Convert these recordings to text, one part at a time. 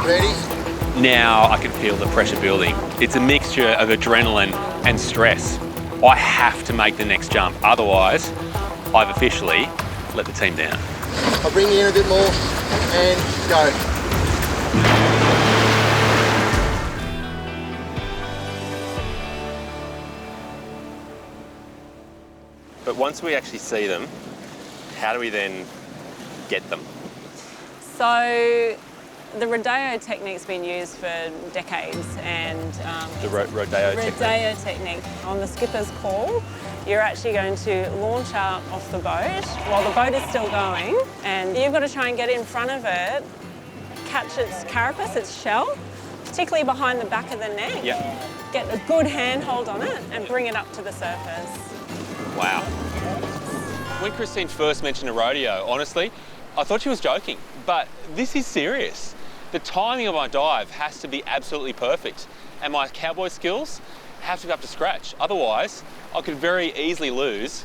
Ready? Now I can feel the pressure building. It's a mixture of adrenaline and stress. I have to make the next jump, otherwise I've officially let the team down. I'll bring you in a bit more and go. But once we actually see them, how do we then get them? So the rodeo technique's been used for decades, and The rodeo technique. On the skipper's call, you're actually going to launch out off the boat while the boat is still going, and you've got to try and get in front of it, catch its carapace, its shell, particularly behind the back of the neck. Yep. Get a good handhold on it and bring it up to the surface. Wow. When Christine first mentioned a rodeo, honestly, I thought she was joking, but this is serious. The timing of my dive has to be absolutely perfect, and my cowboy skills have to be up to scratch. Otherwise, I could very easily lose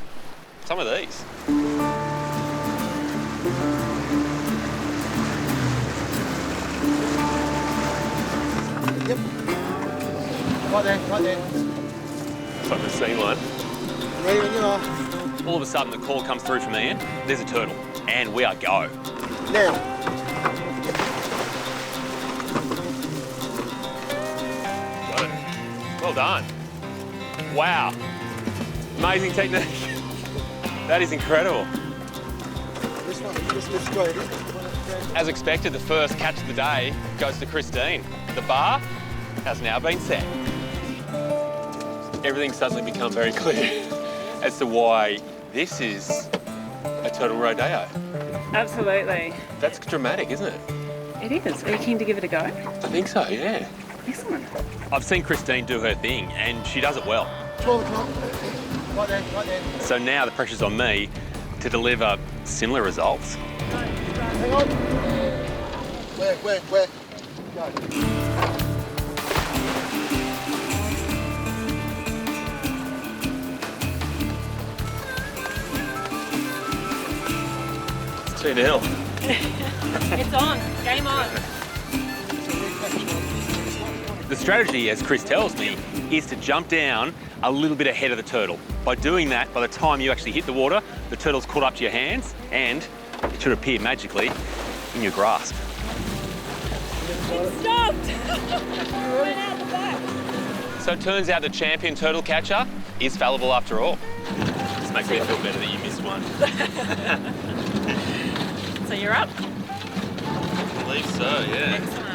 some of these. Yep. Right there, right there. So I've seen one. Ready when you are. All of a sudden, the call comes through from Ian. There's a turtle, and we are go. Now. Got it. Well done. Wow. Amazing technique. That is incredible. This one, this looks great. As expected, the first catch of the day goes to Christine. The bar has now been set. Everything's suddenly become very clear as to why this is a turtle rodeo. Absolutely. That's dramatic, isn't it? It is. Are you keen to give it a go? I think so, yeah. Excellent. I've seen Christine do her thing, and she does it well. 12 o'clock. Right there, right there. So now the pressure's on me to deliver similar results. Hang on. Where? Go. It's 2-0. It's on. Game on. The strategy, as Chris tells me, is to jump down a little bit ahead of the turtle. By doing that, by the time you actually hit the water, the turtle's caught up to your hands and it should appear magically in your grasp. It stopped. Went out the back. So it turns out the champion turtle catcher is fallible after all. This makes me feel better that you missed one. So you're up. I believe so, yeah. Excellent.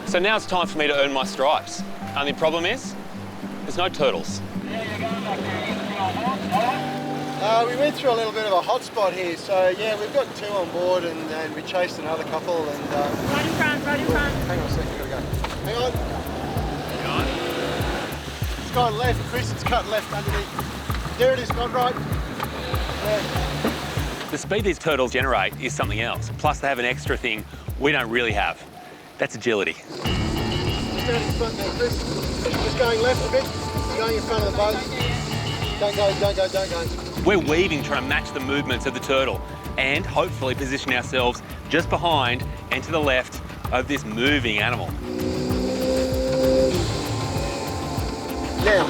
So now it's time for me to earn my stripes. Only problem is, there's no turtles. We went through a little bit of a hot spot here, so yeah, we've got 2 on board and we chased another couple and... Right in front, right in front. Hang on a second, gotta go. Hang on. Hang on. It's gone left, Chris, it's cut left underneath. There it is, gone right. Yeah. The speed these turtles generate is something else. Plus they have an extra thing we don't really have. That's agility. Just down in front there, Chris. Just going left a bit, going in front of the boat. Don't go, don't go, don't go. We're weaving, trying to match the movements of the turtle and hopefully position ourselves just behind and to the left of this moving animal. Now.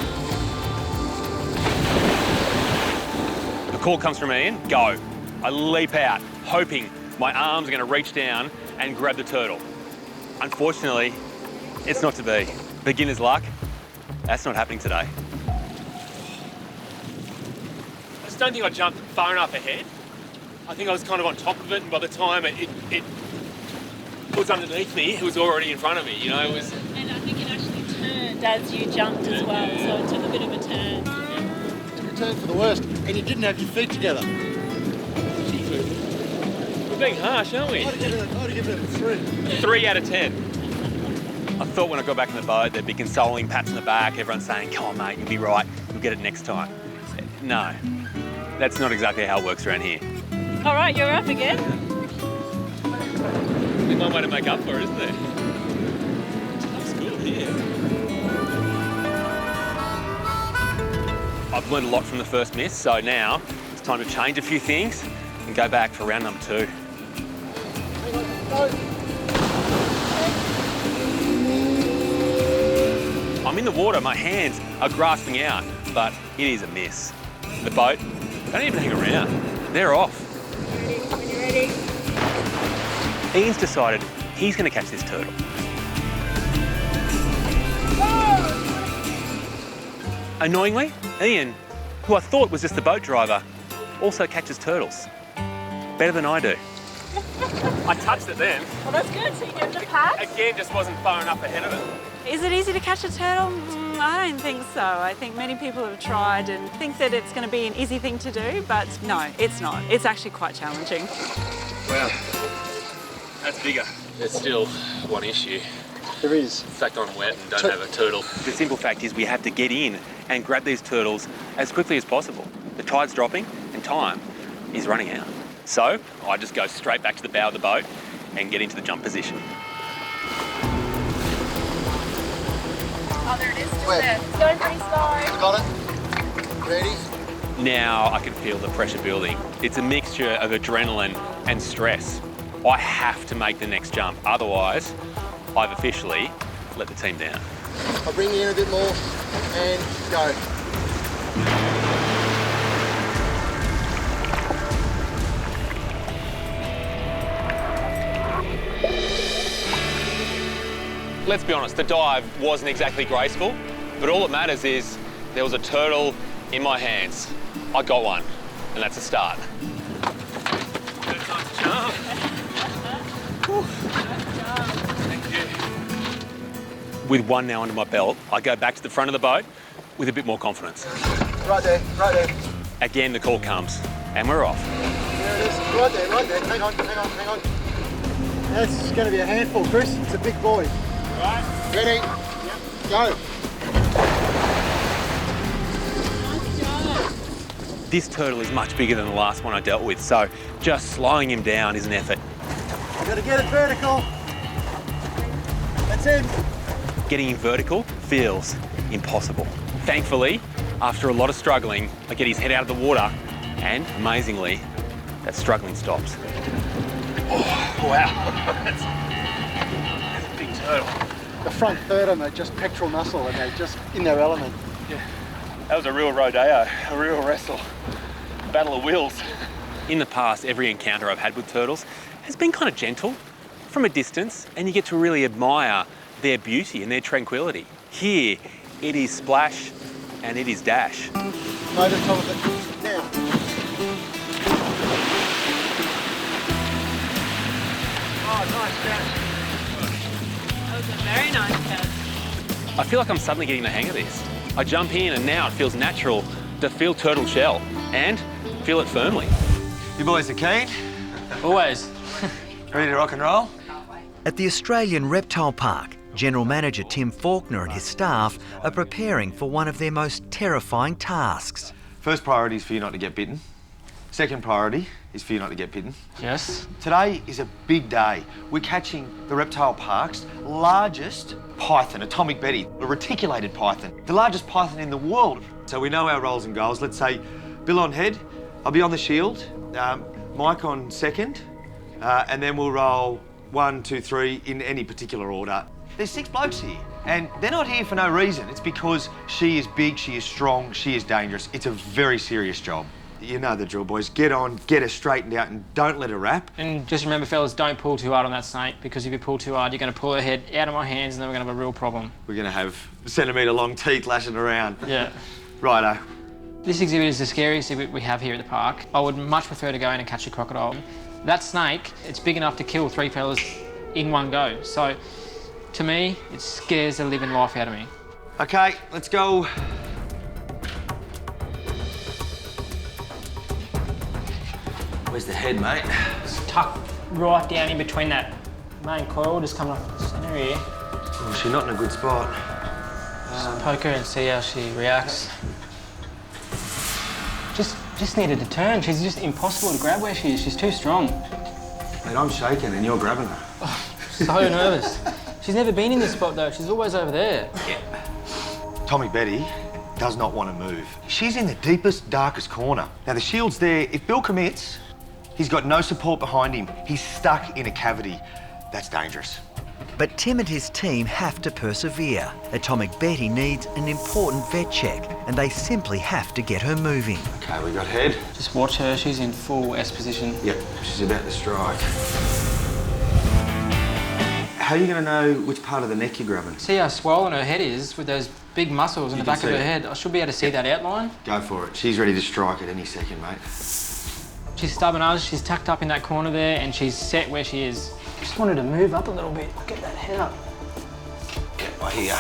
The call comes from Ian, go. I leap out, hoping my arms are going to reach down and grab the turtle. Unfortunately, it's not to be. Beginner's luck, that's not happening today. I just don't think I jumped far enough ahead. I think I was kind of on top of it, and by the time it was underneath me, it was already in front of me, you know, it was... And I think it actually turned as you jumped as well, so it took a bit of a turn. Took a turn for the worst, and you didn't have your feet together. We're being harsh, aren't we? I'd have given it a 3. 3 out of 10. I thought when I got back in the boat, there'd be consoling pats on the back, everyone saying, come on mate, you'll be right, you'll get it next time. No, that's not exactly how it works around here. All right, you're up again. There's one way to make up for it, isn't there? Tough school here. I've learned a lot from the first miss, so now it's time to change a few things and go back for round number 2. I'm in the water, my hands are grasping out, but it is a miss. The boat, don't even hang around. They're off. Ready? When you're ready. Ian's decided he's going to catch this turtle. Annoyingly, Ian, who I thought was just the boat driver, also catches turtles. Better than I do. I touched it then. Well, that's good. So you get the pack. Again, just wasn't far enough ahead of it. Is it easy to catch a turtle? I don't think so. I think many people have tried and think that it's going to be an easy thing to do, but no, it's not. It's actually quite challenging. Well, that's bigger. There's still one issue. There is. The fact I'm wet and don't have a turtle. The simple fact is we have to get in and grab these turtles as quickly as possible. The tide's dropping and time is running out. So I just go straight back to the bow of the boat and get into the jump position. Oh, there it is. Just Where? there. It's going pretty slow. Got it? Ready? Now I can feel the pressure building. It's a mixture of adrenaline and stress. I have to make the next jump, otherwise I've officially let the team down. I'll bring you in a bit more and go. Let's be honest, the dive wasn't exactly graceful, but all that matters is there was a turtle in my hands. I got one, and that's a start. Third time's a charm. Thank you. With one now under my belt, I go back to the front of the boat with a bit more confidence. Right there, right there. Again, the call comes, and we're off. There it is. Right there, right there. Hang on, hang on, hang on. That's going to be a handful, Chris. It's a big boy. Right. Ready? Yep. Go. This turtle is much bigger than the last one I dealt with, so just slowing him down is an effort. You've got to get it vertical. That's it. Getting him vertical feels impossible. Thankfully, after a lot of struggling, I get his head out of the water and, amazingly, that struggling stops. Oh, wow. That's a big turtle. The front third of them are just pectoral muscle and they're just in their element. Yeah, that was a real rodeo, a real wrestle. Battle of wills. In the past, every encounter I've had with turtles has been kind of gentle from a distance, and you get to really admire their beauty and their tranquility. Here, it is splash and it is dash. Over top of it. Now. Oh, nice catch. That was a very nice catch. I feel like I'm suddenly getting the hang of this. I jump in and now it feels natural to feel turtle shell and feel it firmly. You boys are keen? Always. Ready to rock and roll? At the Australian Reptile Park, General Manager Tim Faulkner and his staff are preparing for one of their most terrifying tasks. First priority is for you not to get bitten. Second priority is for you not to get bitten. Yes. Today is a big day. We're catching the Reptile Park's largest python, atomic Betty, a reticulated python, the largest python in the world. So we know our roles and goals. Let's say Bill on head, I'll be on the shield, Mike on second, and then we'll roll 1, 2, 3 in any particular order. There's 6 blokes here, and they're not here for no reason. It's because she is big, she is strong, she is dangerous. It's a very serious job. You know the drill, boys. Get on, get her straightened out, and don't let her wrap. And just remember, fellas, don't pull too hard on that snake, because if you pull too hard, you're going to pull her head out of my hands, and then we're going to have a real problem. We're going to have centimetre-long teeth lashing around. Yeah. Righto. This exhibit is the scariest exhibit we have here at the park. I would much prefer to go in and catch a crocodile. That snake, it's big enough to kill 3 fellas in one go. So, to me, it scares the living life out of me. Okay, let's go. Where's the head, mate? It's tucked right down in between that main coil, just coming off the centre here. Oh, she's not in a good spot. Just poke her and see how she reacts. Just needed to turn. She's just impossible to grab where she is. She's too strong. Mate, I'm shaking and you're grabbing her. Oh, so nervous. She's never been in this spot though. She's always over there. Yeah. Tommy Betty does not want to move. She's in the deepest, darkest corner. Now the shield's there. If Bill commits, he's got no support behind him. He's stuck in a cavity. That's dangerous. But Tim and his team have to persevere. Atomic Betty needs an important vet check and they simply have to get her moving. Okay, we got head. Just watch her, she's in full S position. Yep, she's about to strike. How are you going to know which part of the neck you're grabbing? See how swollen her head is with those big muscles in the back of her head? I should be able to see that outline. Go for it. She's ready to strike at any second, mate. She's stubborn as, she's tucked up in that corner there and she's set where she is. Just wanted to move up a little bit, get that head up. Get by here.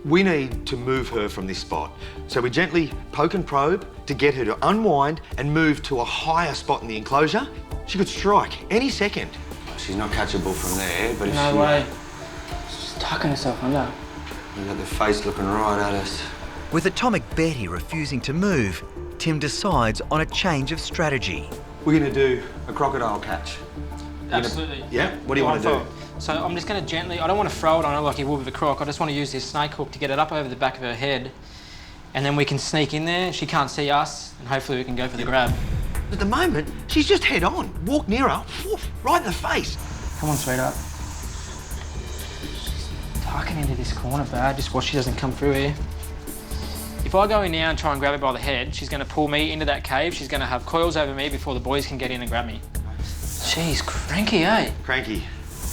We need to move her from this spot. So we gently poke and probe to get her to unwind and move to a higher spot in the enclosure. She could strike any second. She's not catchable from there, but if No way. She's tucking herself under. You got the face looking right at us. With Atomic Betty refusing to move, Tim decides on a change of strategy. We're going to do a crocodile catch. Absolutely. Yeah? What do you want to do? So I'm just going to gently, I don't want to throw it on her like you would with a croc. I just want to use this snake hook to get it up over the back of her head. And then we can sneak in there. She can't see us, and hopefully we can go for the grab. At the moment, she's just head on. Walk near her, woof, right in the face. Come on, sweetheart. She's tucking into this corner bad. Just watch she doesn't come through here. If I go in now and try and grab her by the head, she's going to pull me into that cave. She's going to have coils over me before the boys can get in and grab me. Jeez, cranky, eh? Cranky.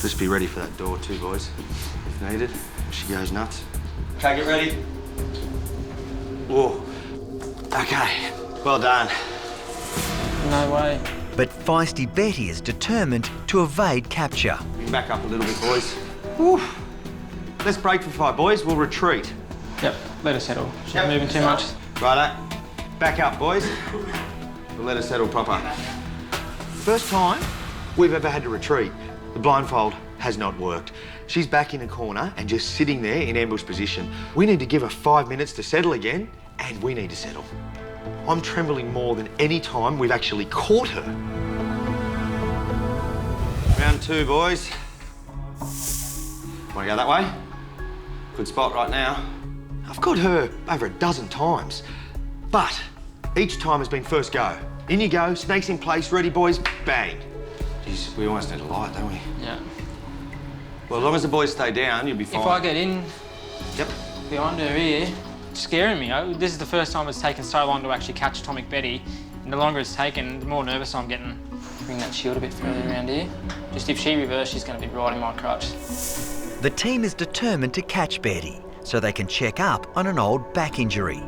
Just be ready for that door too, boys, if needed. She goes nuts. Okay, get ready. Whoa. Okay, well done. No way. But feisty Betty is determined to evade capture. Back up a little bit, boys. Whew. Let's break for 5, boys. We'll retreat. Yep, let her settle. She's moving too much. Righto. Back up, boys. We'll let her settle proper. First time we've ever had to retreat. The blindfold has not worked. She's back in a corner and just sitting there in ambush position. We need to give her 5 minutes to settle again, and we need to settle. I'm trembling more than any time we've actually caught her. Round 2, boys. Want to go that way? Good spot right now. I've caught her over a dozen times, but each time has been first go. In you go, snakes in place, ready, boys, bang. Jeez, we almost need a light, don't we? Yeah. Well, as long as the boys stay down, you'll be fine. If I get in Yep. behind her here, it's scaring me. This is the first time it's taken so long to actually catch Atomic Betty. And the longer it's taken, the more nervous I'm getting. Bring that shield a bit further around here. Just if she reverses, she's going to be right in my crutch. The team is determined to catch Betty so they can check up on an old back injury.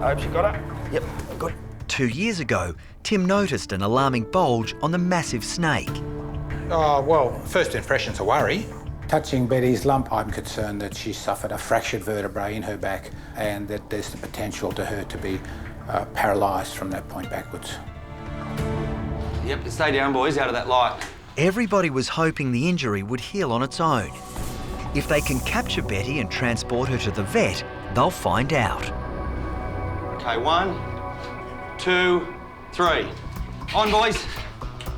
I hope you got it. Yep, good. 2 years ago, Tim noticed an alarming bulge on the massive snake. Oh, well, first impression's a worry. Touching Betty's lump, I'm concerned that she suffered a fractured vertebrae in her back and that there's the potential to her to be paralysed from that point backwards. Yep, stay down, boys, out of that light. Everybody was hoping the injury would heal on its own. If they can capture Betty and transport her to the vet, they'll find out. Okay, 1, 2, 3. On, boys.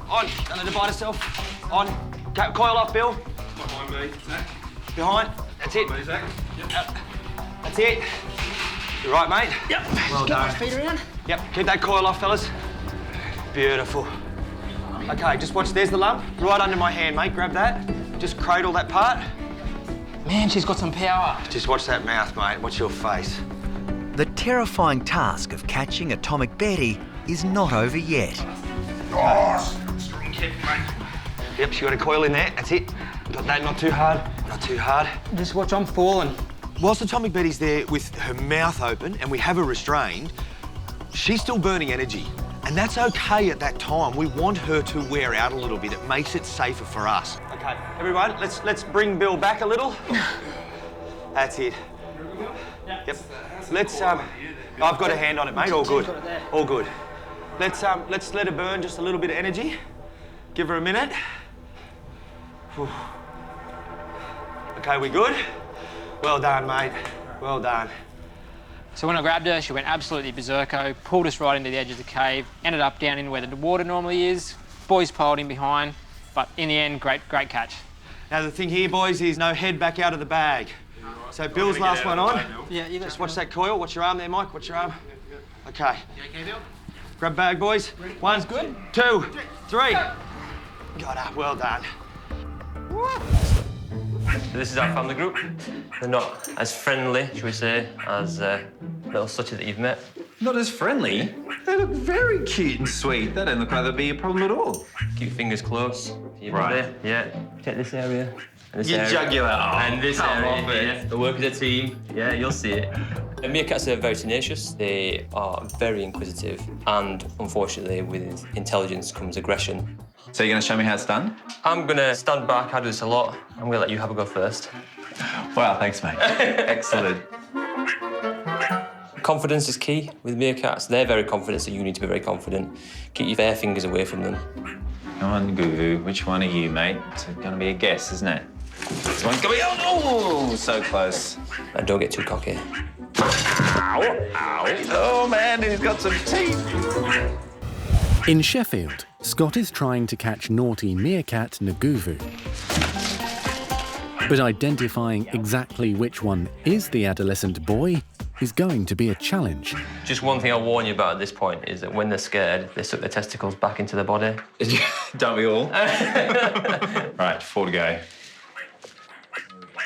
On. Don't let her bite herself. On. Okay, coil off, Bill. Behind me, Zach. Behind. That's it. Me, Zach. Yep. That's it. You right, mate? Yep. Well done. Get my feet around. Yep, keep that coil off, fellas. Beautiful. Okay, just watch. There's the lump. Right under my hand, mate. Grab that. Just cradle that part. Man, she's got some power. Just watch that mouth, mate. Watch your face. The terrifying task of catching Atomic Betty is not over yet. Strong kick, mate. Yep, she got a coil in there. That's it. Got that. Not too hard. Not too hard. Just watch, I'm falling. Whilst Atomic Betty's there with her mouth open and we have her restrained, she's still burning energy. And that's okay at that time. We want her to wear out a little bit. It makes it safer for us. Okay, everyone, let's bring Bill back a little. That's it. Yep. Let's I've got a hand on it, mate. All good. All good. Let's let her burn just a little bit of energy. Give her a minute. Whew. Okay, we good? Well done, mate. Well done. So when I grabbed her, she went absolutely berserko, pulled us right into the edge of the cave, ended up down in where the water normally is. Boys piled in behind, but in the end, great catch. Now the thing here, boys, is no head back out of the bag. So Bill's last one on. Yeah, you Just watch that coil. Watch your arm there, Mike. Watch your arm. Okay. Grab bag, boys. 1, 2, 3. Got her. Well done. This is our family group. They're not as friendly, should we say, as little Sutty that you've met. Not as friendly? They look very cute and sweet. They don't look like there'd be a problem at all. Keep your fingers close to your Right. body. Yeah. Check this area. And this Your area. jugular. Oh, and this come area. off it. Yeah. They work as a team. Yeah, you'll see it. The meerkats are very tenacious. They are very inquisitive. And unfortunately, with intelligence comes aggression. So you're going to show me how it's done? I'm going to stand back. I do this a lot. I'm going to let you have a go first. Wow, thanks, mate. Excellent. Confidence is key with meerkats. They're very confident, so you need to be very confident. Keep your bare fingers away from them. Come on, Guru. Which one are you, mate? It's going to be a guess, isn't it? This one's going to be... Oh, so close. And don't get too cocky. Ow, ow. Oh, man, he's got some teeth. In Sheffield, Scott is trying to catch naughty meerkat Nguvu. But identifying exactly which one is the adolescent boy is going to be a challenge. Just one thing I'll warn you about at this point is that when they're scared, they suck their testicles back into their body. Don't we all? Right, 4 to go.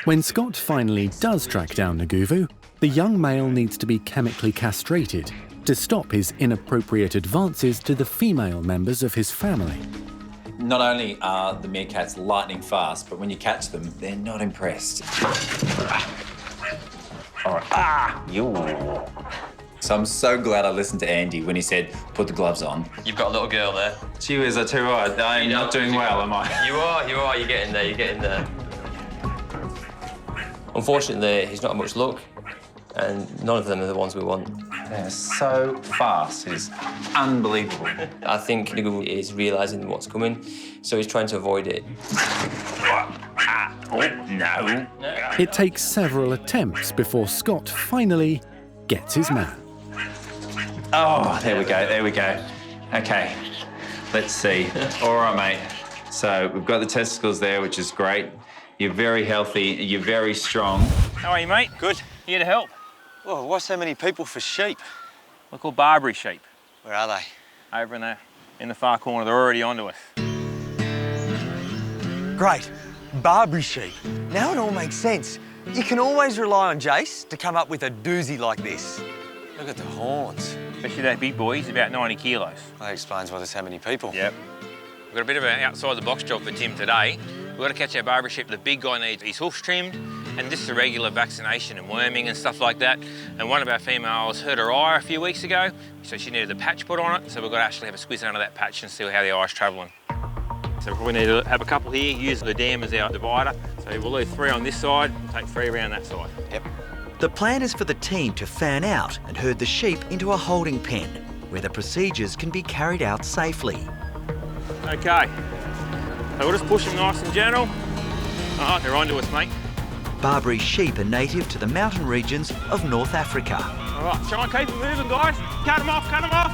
When Scott finally does track down Nguvu, the young male needs to be chemically castrated to stop his inappropriate advances to the female members of his family. Not only are the meerkats lightning fast, but when you catch them, they're not impressed. All right. Ah! You. So I'm so glad I listened to Andy when he said, put the gloves on. You've got a little girl there. Gee whiz, I tell you what, I'm not doing well, am I? You are, you're getting there, you're getting there. Unfortunately, he's not had much luck, and none of them are the ones we want. They're so fast, it's unbelievable. I think Nguvu is realising what's coming, so he's trying to avoid it. Oh, no. It takes several attempts before Scott finally gets his man. Oh, there we go, there we go. Okay, let's see. All right, mate. So we've got the testicles there, which is great. You're very healthy, you're very strong. How are you, mate? Good. Here to help. Oh, why so many people for sheep? We're called Barbary sheep. Where are they? Over in the far corner. They're already onto us. Great. Barbary sheep. Now it all makes sense. You can always rely on Jace to come up with a doozy like this. Look at the horns. Especially that big boy. He's about 90 kilos. That explains why there's so many people. Yep. We've got a bit of an outside-the-box job for Tim today. We've got to catch our Barbary sheep. The big guy needs his hoofs trimmed and just a regular vaccination and worming and stuff like that. And one of our females hurt her eye a few weeks ago, so she needed a patch put on it. So we've got to actually have a squeeze under that patch and see how the eye's travelling. So we need to have a couple here, use the dam as our divider. So we'll leave 3 on this side and take 3 around that side. Yep. The plan is for the team to fan out and herd the sheep into a holding pen, where the procedures can be carried out safely. Okay. So we'll just push them nice and gentle. Oh, they're onto us, mate. Barbary sheep are native to the mountain regions of North Africa. All right, try and keep them moving, guys. Cut them off, cut them off.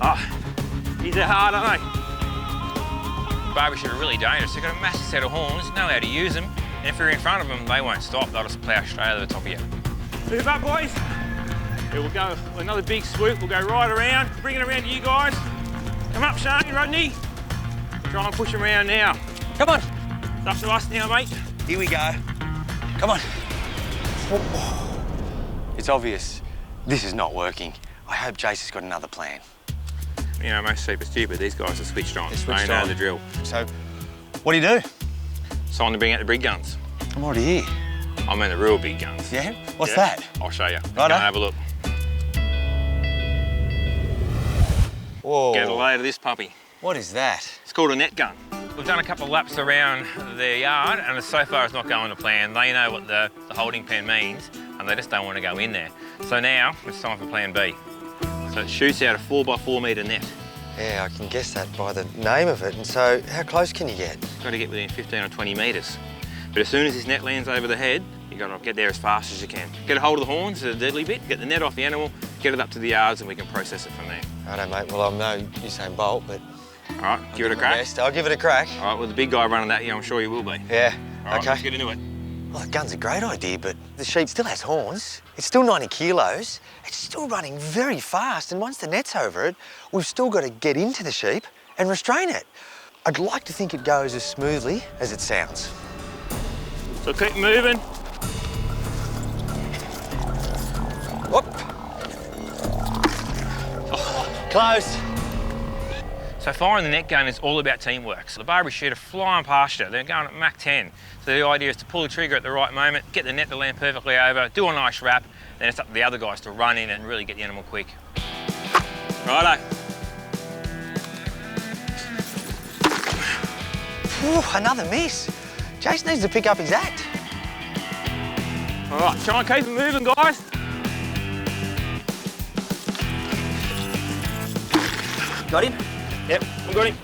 Oh, these are hard, aren't they? Barbary sheep are really dangerous. They've got a massive set of horns, know how to use them, and if you're in front of them, they won't stop. They'll just plough straight over the top of you. Move up, boys. Here we'll go, another big swoop. We'll go right around, bring it around to you guys. Come up, Shane, Rodney. Try and push them around now. Come on. It's up to us now, mate. Here we go. Come on. It's obvious this is not working. I hope Jace has got another plan. You know, most sheep are stupid. These guys are switched on. Switched they know on. the drill. So, what do you do? It's time to bring out the big guns. I'm already here. I mean the real big guns. Yeah? What's that? I'll show you. Righto. Go and have a look. Whoa. Get a load of this puppy. What is that? It's called a net gun. We've done a couple of laps around their yard, and so far it's not going to plan. They know what the holding pen means, and they just don't want to go in there. So now it's time for plan B. So it shoots out a 4x4 metre net. Yeah, I can guess that by the name of it. And so, how close can you get? Got to get within 15 or 20 metres. But as soon as this net lands over the head, you've got to get there as fast as you can. Get a hold of the horns, the deadly bit, get the net off the animal, get it up to the yards, and we can process it from there. Righto, mate. Well, I'm no Usain Bolt, but... All right, give it a crack. I'll give it a crack. All right, with the big guy running that, yeah, I'm sure you will be. Yeah, All right, okay. let's get into it. Well, the gun's a great idea, but the sheep still has horns. It's still 90 kilos. It's still running very fast, and once the net's over it, we've still got to get into the sheep and restrain it. I'd like to think it goes as smoothly as it sounds. So keep moving. Whoop. Close. So firing the net gun is all about teamwork. So the Barbary shooter flying past you, they're going at Mach 10. So the idea is to pull the trigger at the right moment, get the net to land perfectly over, do a nice wrap, then it's up to the other guys to run in and really get the animal quick. Righto. Ooh, another miss. Jason needs to pick up his act. All right, try and keep it moving, guys. Got him? Yep, I got him.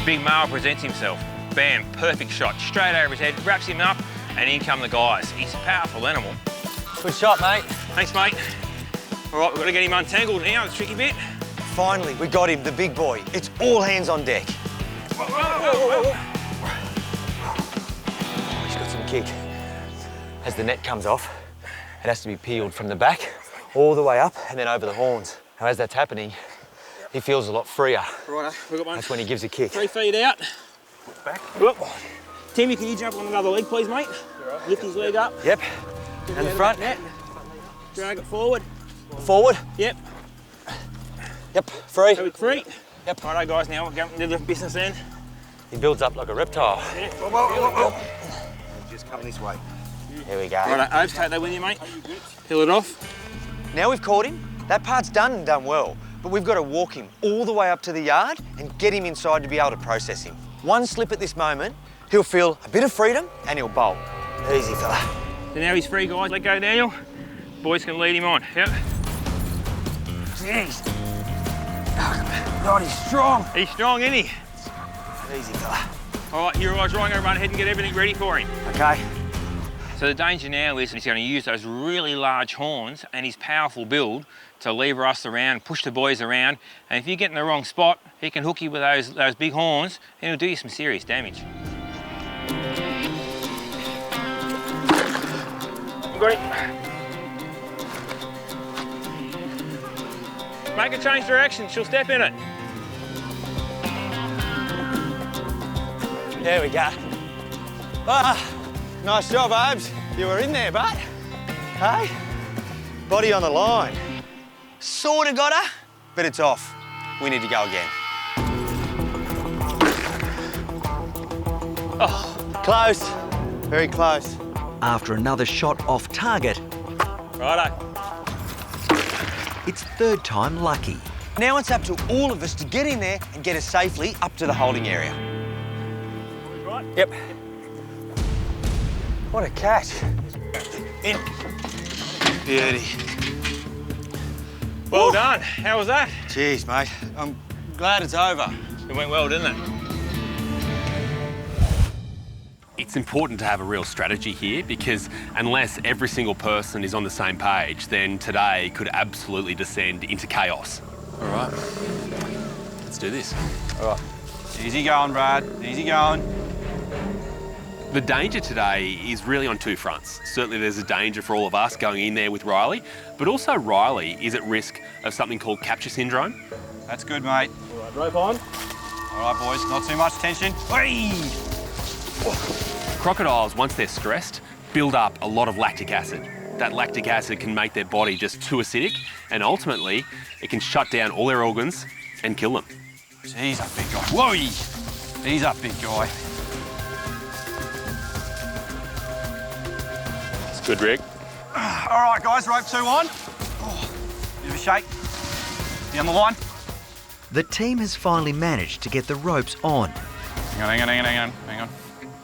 Big male presents himself. Bam, perfect shot. Straight over his head, wraps him up, and in come the guys. He's a powerful animal. Good shot, mate. Thanks, mate. All right, we've got to get him untangled now, the tricky bit. Finally, we got him, the big boy. It's all hands on deck. Whoa, whoa, whoa, whoa. Oh, he's got some kick. As the net comes off, it has to be peeled from the back all the way up and then over the horns. Now, as that's happening, he feels a lot freer. Righto, we've got one. That's when he gives a kick. 3 feet out. Back. Whoop. Timmy, can you jump on another leg, please, mate? Right. Lift his leg up. Yep. And the front. Net. Drag it forward. Forward. Yep. Yep. Free. So free. Yep. Righto, guys, now we're going to the business end. He builds up like a reptile. Yeah. Whoa, whoa, whoa, whoa. Just coming this way. Here we go. Righto, Obes, take that with you, mate. Peel it off. Now we've caught him. That part's done and done well. But we've got to walk him all the way up to the yard and get him inside to be able to process him. One slip at this moment, he'll feel a bit of freedom and he'll bolt. Easy, fella. So now he's free, guys. Let go, Daniel. Boys can lead him on. Yep. Jeez. Oh, God, he's strong. He's strong, isn't he? Easy, fella. All right, you guys, I'm going to run ahead and get everything ready for him. Okay. So the danger now is that he's going to use those really large horns and his powerful build to lever us around, push the boys around, and if you get in the wrong spot, he can hook you with those big horns and he'll do you some serious damage. Got it. Make her change direction, she'll step in it. There we go. Ah, nice job, Obes. You were in there, bud. Hey? Body on the line. Sorta got her, but it's off. We need to go again. Oh, close. Very close. After another shot off target, Righto. it's third time lucky. Now it's up to all of us to get in there and get us safely up to the holding area. Right? Yep. What a catch. In. Beauty. Well done. How was that? Cheers, mate. I'm glad it's over. It went well, didn't it? It's important to have a real strategy here because unless every single person is on the same page, then today could absolutely descend into chaos. All right, let's do this. All right. Easy going, Brad. Easy going. The danger today is really on two fronts. Certainly there's a danger for all of us going in there with Riley, but also Riley is at risk of something called capture syndrome. That's good, mate. All right, rope on. All right, boys, not too much tension. Whee! Crocodiles, once they're stressed, build up a lot of lactic acid. That lactic acid can make their body just too acidic, and ultimately it can shut down all their organs and kill them. He's a big guy. Whoa! He's a big guy. It's good, Rick. All right, guys, rope 2 on. Oh, bit of a shake. You on the line? The team has finally managed to get the ropes on. Hang on.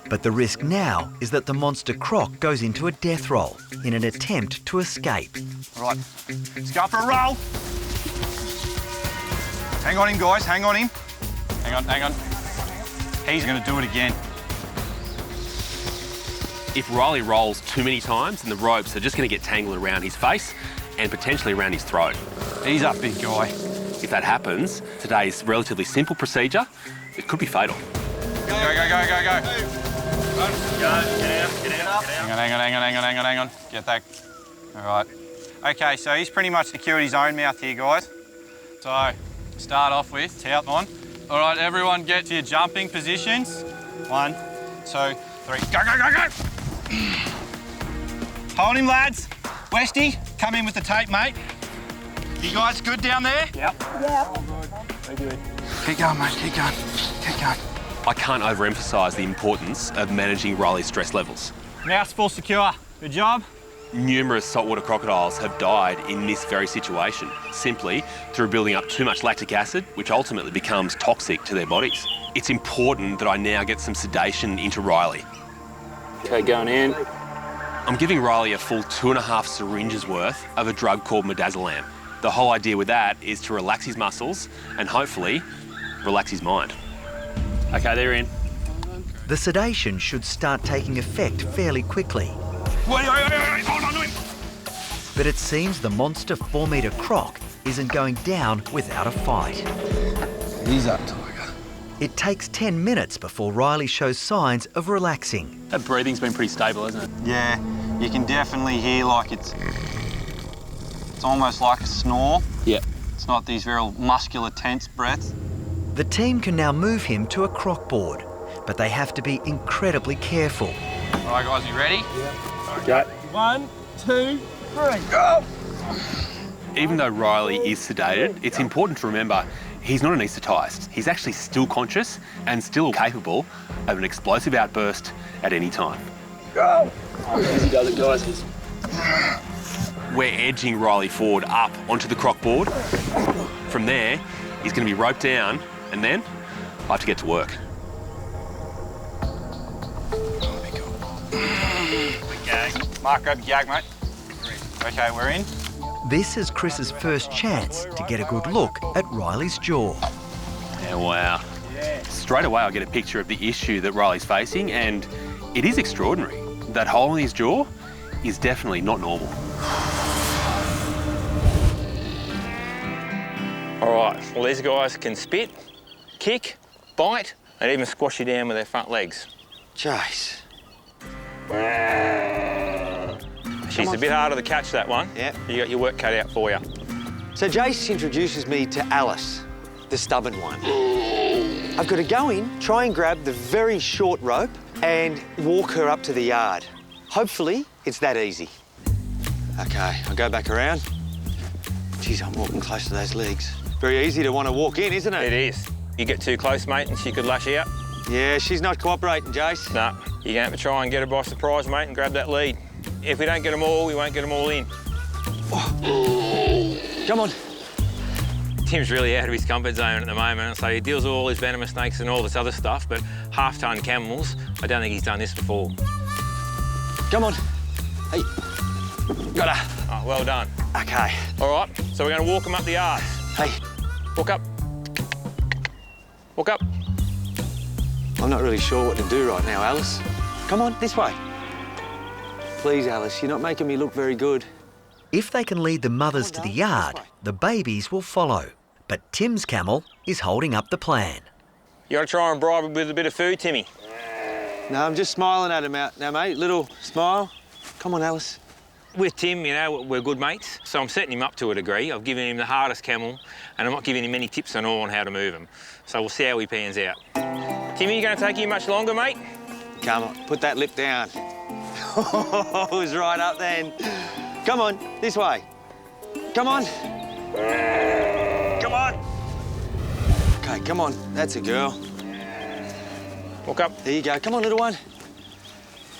But the risk now is that the monster croc goes into a death roll in an attempt to escape. All right, let's go for a roll. Hang on him, guys, hang on him. Hang on. He's going to do it again. If Riley rolls too many times, then the ropes are just going to get tangled around his face and potentially around his throat. He's a big guy. If that happens, today's relatively simple procedure, it could be fatal. Go. Hang on. Get that. All right. Okay, so he's pretty much secured his own mouth here, guys. So, start off with, tout on, All right, everyone get to your jumping positions. 1, 2, 3, go, go, go, go! Hold him, lads. Westy, come in with the tape, mate. You guys good down there? Yep. Yep. Very good. Keep going, mate, keep going. Keep going. I can't overemphasise the importance of managing Riley's stress levels. Mouth's full secure. Good job. Numerous saltwater crocodiles have died in this very situation, simply through building up too much lactic acid, which ultimately becomes toxic to their bodies. It's important that I now get some sedation into Riley. Okay, going in. I'm giving Riley a full 2.5 syringes worth of a drug called midazolam. The whole idea with that is to relax his muscles and hopefully relax his mind. Okay, they're in. The sedation should start taking effect fairly quickly. Wait, hold on to him. But it seems the monster 4-metre croc isn't going down without a fight. He's up, Tiger. It takes 10 minutes before Riley shows signs of relaxing. That breathing's been pretty stable, hasn't it? Yeah, you can definitely hear like it's almost like a snore. Yeah. It's not these very muscular, tense breaths. The team can now move him to a croc board, but they have to be incredibly careful. All right, guys, you ready? Yeah. Okay. 1, 2, 3, go! Even though Riley is sedated, it's important to remember he's not anaesthetised. He's actually still conscious and still capable of an explosive outburst at any time. Go! Easy does it, guys. We're edging Riley forward up onto the croc board. From there, he's going to be roped down, and then I have to get to work. Okay. Mark, grab your gag, mate. Okay, we're in. This is Chris's first chance to get a good look at Riley's jaw. Yeah, wow. Straight away I get a picture of the issue that Riley's facing, and it is extraordinary. That hole in his jaw is definitely not normal. All right, well, these guys can spit, kick, bite, and even squash you down with their front legs. Jace. She's a bit harder to catch, that one. Yeah. You got your work cut out for you. So Jace introduces me to Alice, the stubborn one. I've got to go in, try and grab the very short rope and walk her up to the yard. Hopefully, it's that easy. Okay, I'll go back around. Geez, I'm walking close to those legs. Very easy to want to walk in, isn't it? It is. You get too close, mate, and she could lash out. Yeah, she's not cooperating, Jace. No, you're going to have to try and get her by surprise, mate, and grab that lead. If we don't get them all, we won't get them all in. Oh. Come on. Tim's really out of his comfort zone at the moment, so he deals with all his venomous snakes and all this other stuff, but half-ton camels, I don't think he's done this before. Come on. Hey. Got her. Oh, well done. Okay. All right, so we're going to walk them up the yards. Hey. Walk up. Walk up. I'm not really sure what to do right now, Alice. Come on, this way. Please, Alice, you're not making me look very good. If they can lead the mothers to the yard, the babies will follow. But Tim's camel is holding up the plan. You got to try and bribe him with a bit of food, Timmy. No, I'm just smiling at him out now, mate. Little smile. Come on, Alice. With Tim, you know, we're good mates, so I'm setting him up to a degree. I've given him the hardest camel, and I'm not giving him any tips at all on how to move him. So we'll see how he pans out. Timmy, you going to take you much longer, mate? Come on, put that lip down. Oh, it was right up then. Come on, this way. Come on. Come on. Okay, come on. That's a girl. Walk up. There you go. Come on, little one.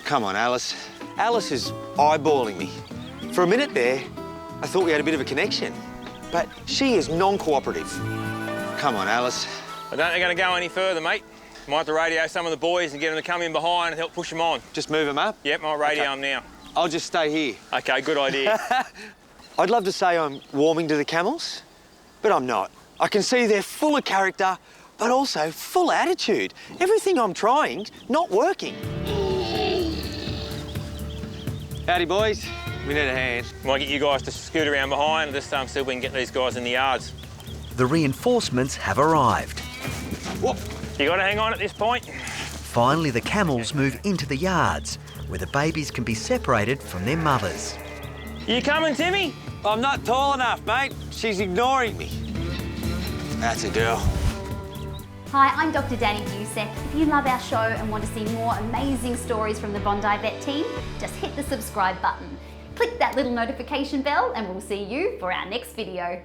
Come on, Alice. Alice is eyeballing me. For a minute there, I thought we had a bit of a connection, but she is non-cooperative. Come on, Alice. I don't think they're going to go any further, mate. Might have to radio some of the boys and get them to come in behind and help push them on. Just move them up? Yep, might radio them now. I'll just stay here. OK, good idea. I'd love to say I'm warming to the camels, but I'm not. I can see they're full of character, but also full of attitude. Everything I'm trying, not working. Howdy, boys. We need a hand. Might get you guys to scoot around behind and just see if we can get these guys in the yards. The reinforcements have arrived. Whoop. You got to hang on at this point. Finally, the camels move into the yards, where the babies can be separated from their mothers. You coming, Timmy? I'm not tall enough, mate. She's ignoring me. That's a girl. Hi, I'm Dr. Danny Busek. If you love our show and want to see more amazing stories from the Bondi Vet team, just hit the subscribe button. Click that little notification bell and we'll see you for our next video.